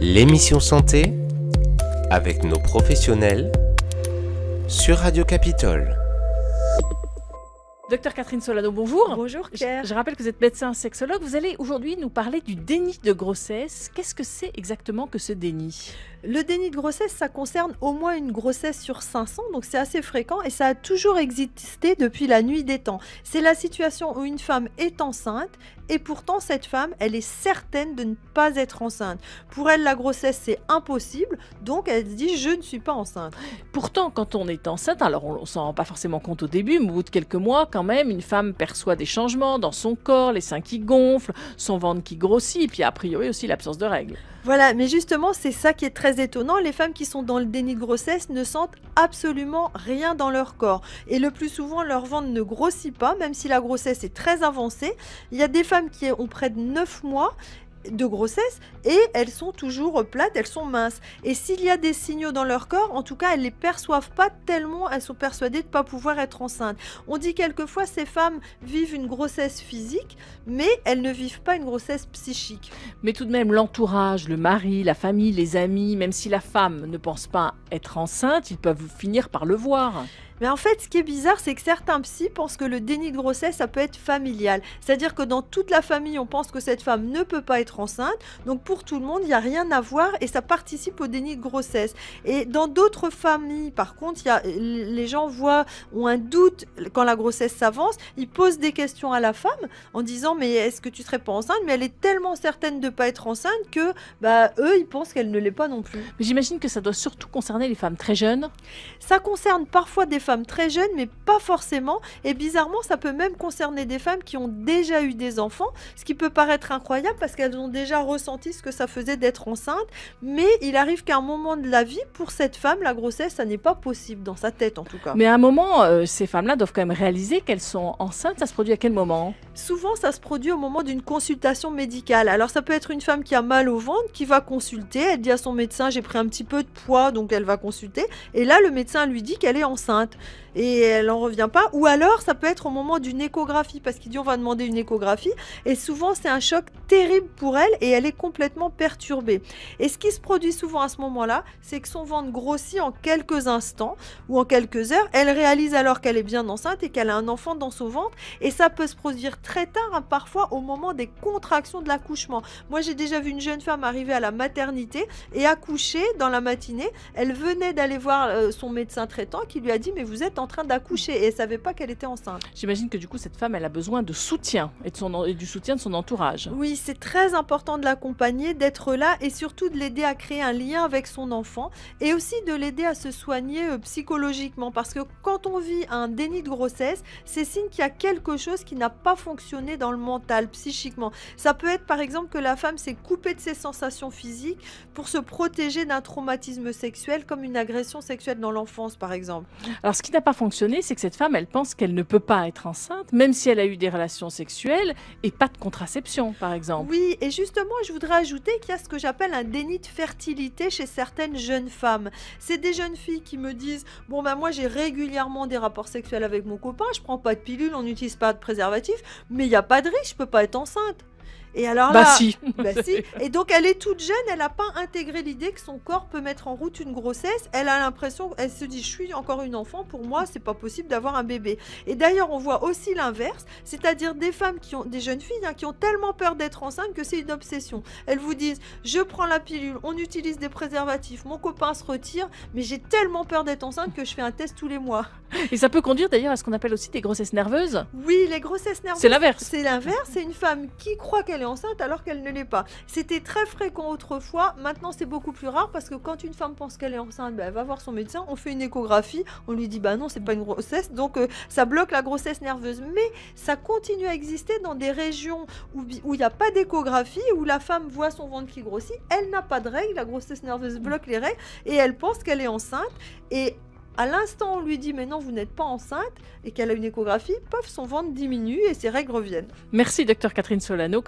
L'émission santé avec nos professionnels sur Radio Capitole. Docteur Catherine Solano, bonjour. Bonjour Claire. Je rappelle que vous êtes médecin sexologue. Vous allez aujourd'hui nous parler du déni de grossesse. Qu'est-ce que c'est exactement que ce déni ? Le déni de grossesse, ça concerne au moins une grossesse sur 500, donc c'est assez fréquent et ça a toujours existé depuis la nuit des temps. C'est la situation où une femme est enceinte et pourtant cette femme, elle est certaine de ne pas être enceinte. Pour elle, la grossesse, c'est impossible, donc elle se dit « je ne suis pas enceinte ». Pourtant, quand on est enceinte, alors on ne s'en rend pas forcément compte au début, mais au bout de quelques mois, quand même, une femme perçoit des changements dans son corps, les seins qui gonflent, son ventre qui grossit, et puis a priori aussi l'absence de règles. Voilà, mais justement, c'est ça qui est très étonnant. Les femmes qui sont dans le déni de grossesse ne sentent absolument rien dans leur corps. Et le plus souvent, leur ventre ne grossit pas, même si la grossesse est très avancée. Il y a des femmes qui ont près de 9 mois de grossesse et elles sont toujours plates, elles sont minces. Et s'il y a des signaux dans leur corps, en tout cas, elles ne les perçoivent pas tellement elles sont persuadées de ne pas pouvoir être enceintes. On dit quelquefois ces femmes vivent une grossesse physique, mais elles ne vivent pas une grossesse psychique. Mais tout de même, l'entourage, le mari, la famille, les amis, même si la femme ne pense pas être enceinte, ils peuvent finir par le voir. Mais en fait, ce qui est bizarre, c'est que certains psys pensent que le déni de grossesse, ça peut être familial. C'est-à-dire que dans toute la famille, on pense que cette femme ne peut pas être enceinte. Donc pour tout le monde, il n'y a rien à voir et ça participe au déni de grossesse. Et dans d'autres familles, par contre, les gens ont un doute quand la grossesse s'avance. Ils posent des questions à la femme en disant « mais est-ce que tu ne serais pas enceinte ?» Mais elle est tellement certaine de ne pas être enceinte que eux, ils pensent qu'elle ne l'est pas non plus. Mais j'imagine que ça doit surtout concerner les femmes très jeunes. Ça concerne parfois des femmes très jeunes, mais pas forcément. Et bizarrement, ça peut même concerner des femmes qui ont déjà eu des enfants, ce qui peut paraître incroyable parce qu'elles ont déjà ressenti ce que ça faisait d'être enceinte. Mais il arrive qu'à un moment de la vie, pour cette femme, la grossesse, ça n'est pas possible, dans sa tête en tout cas. Mais à un moment, ces femmes-là doivent quand même réaliser qu'elles sont enceintes. Ça se produit à quel moment ? Souvent, ça se produit au moment d'une consultation médicale. Alors, ça peut être une femme qui a mal au ventre, qui va consulter. Elle dit à son médecin, j'ai pris un petit peu de poids, donc elle va consulter. Et là, le médecin lui dit qu'elle est enceinte. Et elle n'en revient pas. Ou alors, ça peut être au moment d'une échographie, parce qu'il dit on va demander une échographie. Et souvent, c'est un choc terrible pour elle et elle est complètement perturbée. Et ce qui se produit souvent à ce moment-là, c'est que son ventre grossit en quelques instants ou en quelques heures. Elle réalise alors qu'elle est bien enceinte et qu'elle a un enfant dans son ventre. Et ça peut se produire très tard, parfois au moment des contractions de l'accouchement. Moi, j'ai déjà vu une jeune femme arriver à la maternité et accoucher dans la matinée. Elle venait d'aller voir son médecin traitant qui lui a dit « mais vous êtes en train d'accoucher » et elle ne savait pas qu'elle était enceinte. J'imagine que du coup, cette femme, elle a besoin de soutien et du soutien de son entourage. Oui, c'est très important de l'accompagner, d'être là et surtout de l'aider à créer un lien avec son enfant et aussi de l'aider à se soigner psychologiquement parce que quand on vit un déni de grossesse, c'est signe qu'il y a quelque chose qui n'a pas fonctionné dans le mental, psychiquement. Ça peut être par exemple que la femme s'est coupée de ses sensations physiques pour se protéger d'un traumatisme sexuel comme une agression sexuelle dans l'enfance par exemple. Alors ce qui n'a pas fonctionné, c'est que cette femme, elle pense qu'elle ne peut pas être enceinte, même si elle a eu des relations sexuelles et pas de contraception, par exemple. Oui, et justement, je voudrais ajouter qu'il y a ce que j'appelle un déni de fertilité chez certaines jeunes femmes. C'est des jeunes filles qui me disent « Bon, moi, j'ai régulièrement des rapports sexuels avec mon copain, je prends pas de pilule, on n'utilise pas de préservatif, mais il n'y a pas de risque, je peux pas être enceinte. » Et alors là, si. Si. Et donc elle est toute jeune, elle n'a pas intégré l'idée que son corps peut mettre en route une grossesse. Elle a l'impression, elle se dit, je suis encore une enfant, pour moi, c'est pas possible d'avoir un bébé. Et d'ailleurs, on voit aussi l'inverse, c'est-à-dire des femmes des jeunes filles qui ont tellement peur d'être enceintes que c'est une obsession. Elles vous disent, je prends la pilule, on utilise des préservatifs, mon copain se retire, mais j'ai tellement peur d'être enceinte que je fais un test tous les mois. Et ça peut conduire d'ailleurs à ce qu'on appelle aussi des grossesses nerveuses. Oui, les grossesses nerveuses. C'est l'inverse. C'est l'inverse, c'est une femme qui croit qu'elle est enceinte alors qu'elle ne l'est pas. C'était très fréquent autrefois, maintenant c'est beaucoup plus rare parce que quand une femme pense qu'elle est enceinte, elle va voir son médecin, on fait une échographie, on lui dit non, c'est pas une grossesse, donc ça bloque la grossesse nerveuse. Mais ça continue à exister dans des régions où il n'y a pas d'échographie, où la femme voit son ventre qui grossit, elle n'a pas de règles, la grossesse nerveuse bloque les règles et elle pense qu'elle est enceinte et à l'instant, on lui dit « mais non, vous n'êtes pas enceinte » et qu'elle a une échographie, son ventre diminue et ses règles reviennent. Merci, docteur Catherine Solano.